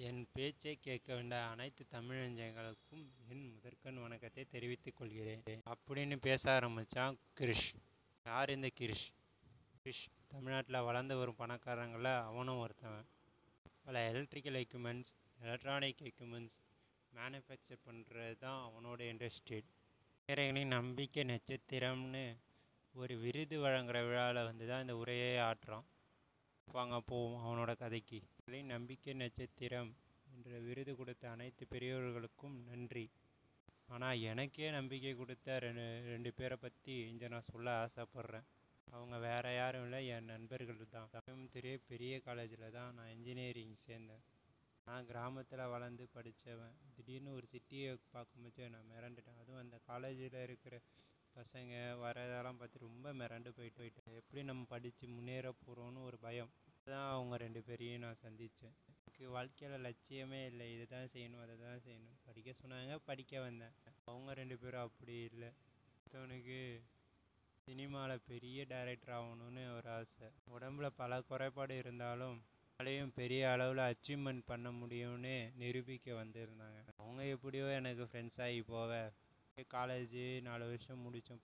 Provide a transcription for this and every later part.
என் பேச்சைக் கேட்க வந்த அனைத்து தமிழ் நெஞ்சங்களுக்கும் என் முதற்கண் வணக்கத்தை தெரிவித்துக் கொள்கிறேன் அப்படின்னு பேச ஆரம்பித்தான் கிரிஷ். யார் இந்த கிரிஷ்? கிரிஷ் தமிழ்நாட்டில் வளர்ந்து வரும் பணக்காரங்களில் அவனும் ஒருத்தவன். பல electrical equipments, electronic equipments manufacture பண்ணுறது தான் அவனோட இண்டஸ்ட்ரி. இளைஞர்களின் நம்பிக்கை நட்சத்திரம்னு ஒரு விருது வழங்குகிற விழாவில் வந்து தான் இந்த உரையை ஆற்றுறான். வாங்க போவோம் அவனோட கதைக்கு. நம்பிக்கை நட்சத்திரம் என்ற விருது கொடுத்த அனைத்து பெரியவர்களுக்கும் நன்றி. ஆனால் எனக்கே நம்பிக்கை கொடுத்த ரெண்டு பேரை பற்றி இங்கே நான் சொல்ல ஆசைப்பட்றேன். அவங்க வேறு யாரும் இல்லை, என் நண்பர்கள் தான். கோயம்புத்தூர் பெரிய காலேஜில் தான் நான் இன்ஜினியரிங் சேர்ந்தேன். நான் கிராமத்தில் வளர்ந்து படித்தவன். திடீர்னு ஒரு சிட்டியை பார்க்கும்போது நான் மிரண்டுட்டேன். அதுவும் அந்த காலேஜில் இருக்கிற பசங்க வரதெல்லாம் பார்த்து ரொம்ப மிரண்டு போயிட்டேன். எப்படி நம்ம படித்து முன்னேற போகிறோன்னு ஒரு பயம். அதுதான் அவங்க ரெண்டு பேரையும் நான் சந்தித்தேன். எனக்கு வாழ்க்கையில் லட்சியமே இல்லை, இதை தான் செய்யணும் அதை தான் செய்யணும். படிக்க சொன்னாங்க, படிக்க வந்தேன். அவங்க ரெண்டு பேரும் அப்படி இல்லை. மற்றவனுக்கு சினிமாவில் பெரிய டைரக்டர் ஆகணும்னு ஒரு ஆசை. உடம்புல பல குறைபாடு இருந்தாலும் அதையும் பெரிய அளவில் அச்சீவ்மெண்ட் பண்ண முடியும்னு நிரூபிக்க வந்திருந்தாங்க. அவங்க எப்படியோ எனக்கு ஃப்ரெண்ட்ஸ் ஆகி போக காலேஜு 4 வருஷம் முடித்தோம்.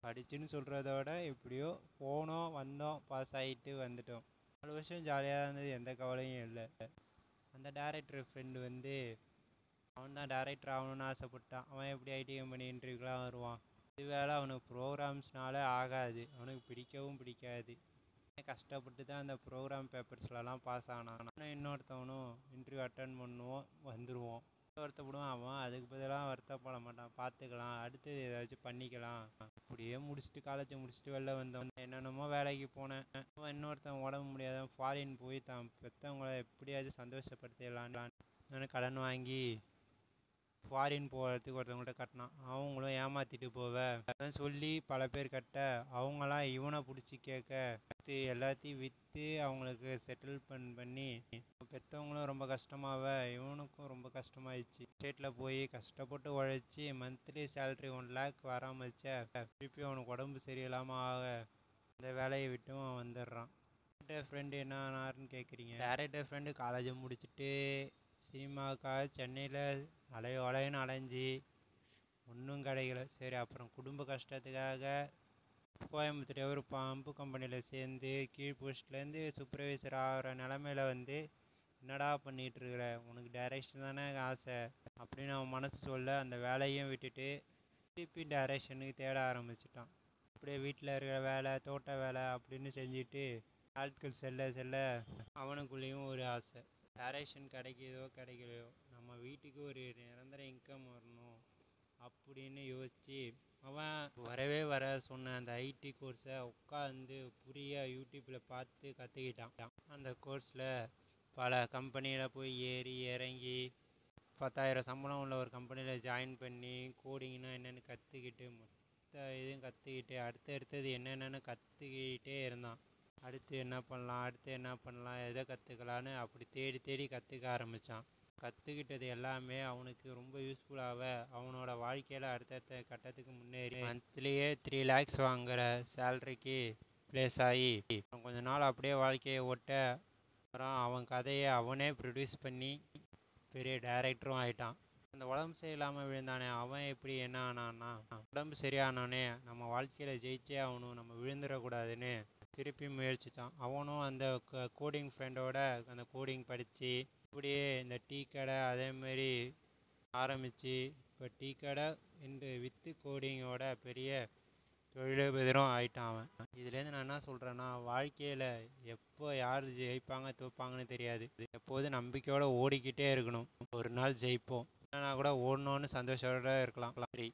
படிச்சுன்னு சொல்கிறத விட எப்படியோ போனோம், வந்தோம், பாஸ் ஆகிட்டு வந்துட்டோம். 4 வருஷம் ஜாலியாக இருந்தது, எந்த கவலையும் இல்லை. அந்த டைரக்டர் ஃப்ரெண்டு வந்து அவன் தான் டைரக்டர் ஆகணும்னு ஆசைப்பட்டான். அவன் எப்படி ஐடி கம்பெனி இன்டர்வியூக்கெலாம் வருவான். இது வேலை அவனுக்கு ப்ரோக்ராம்ஸ்னால ஆகாது, அவனுக்கு பிடிக்கவும் பிடிக்காது. கஷ்டப்பட்டு தான் அந்த ப்ரோக்ராம் பேப்பர்ஸ்லலாம் பாஸ் ஆனான். இன்னொருத்தவனும் இன்டர்வியூ அட்டன் பண்ணுவோம், வந்துடுவோம். வருத்தப்படுவான். அவன் அதுக்கு பதிலாக வருத்தப்பட மாட்டான், பார்த்துக்கலாம், அடுத்தது ஏதாச்சும் பண்ணிக்கலாம். அப்படியே முடிச்சுட்டு காலேஜை முடிச்சுட்டு வெளில வந்தவன் என்னென்னமோ வேலைக்கு போனேன். அவன் இன்னொருத்தன் உடம்பு முடியாத ஃபாரின் போய் தான் பெற்றவங்கள எப்படியாச்சும் சந்தோஷப்படுத்திடலான்னு கடன் வாங்கி ஃபாரின் போகிறதுக்கு ஒருத்தவங்கள்ட்ட கட்டினான். அவங்களும் ஏமாற்றிட்டு போவ சொல்லி பல பேர் கட்ட அவங்களாம் இவனை பிடிச்சி கேட்க எல்லாத்தையும் விற்று அவங்களுக்கு செட்டில் பண்ணி பெற்றவங்களும் ரொம்ப கஷ்டமாவ இவனுக்கும் ரொம்ப கஷ்டமாயிடுச்சு. ஸ்டேட்டில் போய் கஷ்டப்பட்டு உழைச்சி மந்த்லி சேலரி 1 lakh வராமச்ச திருப்பி அவனுக்கு உடம்பு சரியில்லாமல் ஆக இந்த வேலையை விட்டும் அவன் வந்துடுறான். டேரக்டர் ஃப்ரெண்டு என்ன ஆனார்னு கேட்குறீங்க. டேரக்டர் ஃப்ரெண்டு காலேஜை முடிச்சுட்டு சினிமாவுக்காக சென்னையில் அலைன்னு அலைஞ்சி ஒன்றும் கிடைக்கல. சரி, அப்புறம் குடும்ப கஷ்டத்துக்காக கோயம்புத்தூர் ஒரு பம்பு கம்பெனியில் சேர்ந்து கீழ் போஸ்ட்லேருந்து சூப்பர்வைசர் ஆகிற நிலமையில வந்து என்னடா பண்ணிகிட்ருக்குற, உனக்கு டைரக்ஷன் தானே ஆசை அப்படின்னு அவன் மனசு சொல்ல அந்த வேலையும் விட்டுட்டு திருப்பி டைரக்ஷனுக்கு தேட ஆரம்பிச்சிட்டான். அப்படியே வீட்டில் இருக்கிற வேலை, தோட்ட வேலை அப்படின்னு செஞ்சுட்டு ஆட்கள் செல்ல அவனுக்குள்ளேயும் ஒரு ஆசை. டைரக்ஷன் கிடைக்கிதோ கிடைக்கலையோ நம்ம வீட்டுக்கு ஒரு நிரந்தர இன்கம் வரணும் அப்படின்னு யோசித்து அவன் வர சொன்ன அந்த ஐடி கோர்ஸை உட்காந்து புரிய யூடியூப்பில் பார்த்து கற்றுக்கிட்டான். அந்த கோர்ஸில் பல கம்பெனியில் போய் ஏறி இறங்கி 10,000 சம்பளம் உள்ள ஒரு கம்பெனியில் ஜாயின் பண்ணி கோடிங்னா என்னென்னு கற்றுக்கிட்டு மொத்த இதையும் கற்றுக்கிட்டு அடுத்தது என்னென்னு கற்றுக்கிட்டே இருந்தான். அடுத்து என்ன பண்ணலாம், எதை கற்றுக்கலான்னு அப்படி தேடி கற்றுக்க ஆரம்பித்தான். கற்றுக்கிட்டது எல்லாமே அவனுக்கு ரொம்ப யூஸ்ஃபுல்லாக அவனோட வாழ்க்கையில் அடுத்தடுத்த கட்டத்துக்கு முன்னேறி மந்த்லியே 3 lakhs வாங்குகிற சேலரிக்கு ப்ளேஸ் ஆகி கொஞ்ச நாள் அப்படியே வாழ்க்கையை ஓட்ட அப்புறம் அவன் கதையை அவனே ப்ரொடியூஸ் பண்ணி பெரிய டைரக்டரும் ஆகிட்டான். அந்த உடம்பு சரியில்லாமல் விழுந்தானே அவன் எப்படி என்ன ஆனான்னா, உடம்பு சரியானோடனே நம்ம வாழ்க்கையில் ஜெயிச்சே ஆகணும், நம்ம விழுந்துடக்கூடாதுன்னு திருப்பி முயற்சித்தான். அவனும் அந்த கோடிங் ஃப்ரெண்டோட அந்த கோடிங் படித்து இப்படியே இந்த டீ கடை அதேமாரி ஆரம்பித்து இப்போ டீ கடை என்று வித்து கோடிங்கோட பெரிய தொழிலதிபரும் ஆயிட்டான் அவன். இதுலேருந்து நான் என்ன சொல்கிறேன்னா, வாழ்க்கையில் எப்போ யார் ஜெயிப்பாங்க தோப்பாங்கன்னு தெரியாது. எப்போதும் நம்பிக்கையோடு ஓடிக்கிட்டே இருக்கணும். ஒரு நாள் ஜெயிப்போம், இல்லைனா கூட ஓடணுன்னு சந்தோஷத்தோடு இருக்கலாம். சரி.